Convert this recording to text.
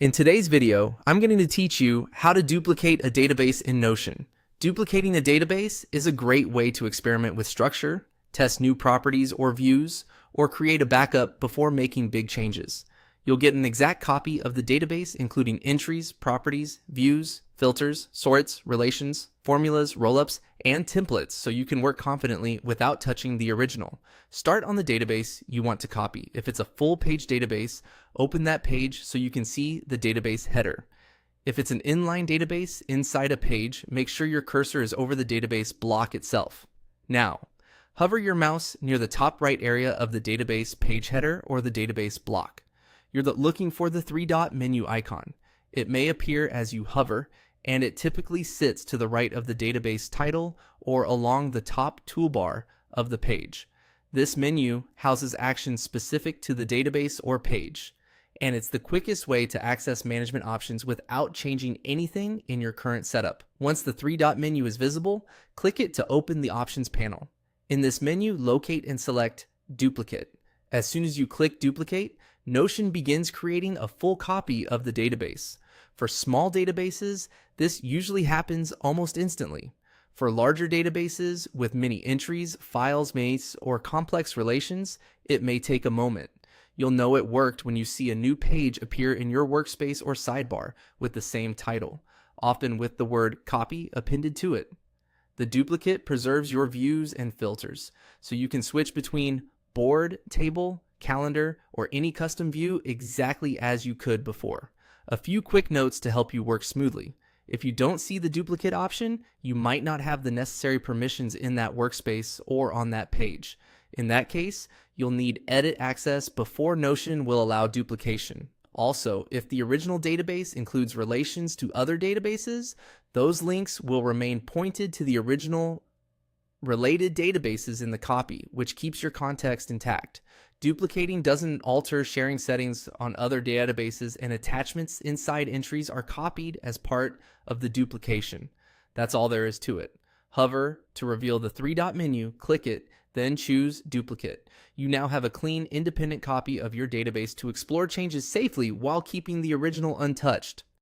In today's video, I'm going to teach you how to duplicate a database in Notion. Duplicating a database is a great way to experiment with structure, test new properties or views, or create a backup before making big changes. You'll get an exact copy of the database including entries, properties, views, filters, sorts, relations, formulas, rollups, and templates so you can work confidently without touching the original. Start on the database you want to copy. If it's a full page database, open that page so you can see the database header. If it's an inline database inside a page, make sure your cursor is over the database block itself. Now, hover your mouse near the top right area of the database page header or the database block. You're looking for the three-dot menu icon. It may appear as you hover, and it typically sits to the right of the database title or along the top toolbar of the page. This menu houses actions specific to the database or page, and it's the quickest way to access management options without changing anything in your current setup. Once the three-dot menu is visible, click it to open the options panel. In this menu, locate and select Duplicate. As soon as you click Duplicate, Notion begins creating a full copy of the database. For small databases, this usually happens almost instantly. For larger databases with many entries, files, mates, or complex relations, it may take a moment. You'll know it worked when you see a new page appear in your workspace or sidebar with the same title, often with the word copy appended to it. The duplicate preserves your views and filters, so you can switch between board, table, calendar, or any custom view exactly as you could before. A few quick notes to help you work smoothly. If you don't see the duplicate option, you might not have the necessary permissions in that workspace or on that page. In that case, you'll need edit access before Notion will allow duplication. Also, if the original database includes relations to other databases, those links will remain pointed to the original related databases in the copy, which keeps your context intact. Duplicating doesn't alter sharing settings on other databases, and attachments inside entries are copied as part of the duplication. That's all there is to it. Hover to reveal the three-dot menu, click it, then choose Duplicate. You now have a clean, independent copy of your database to explore changes safely while keeping the original untouched.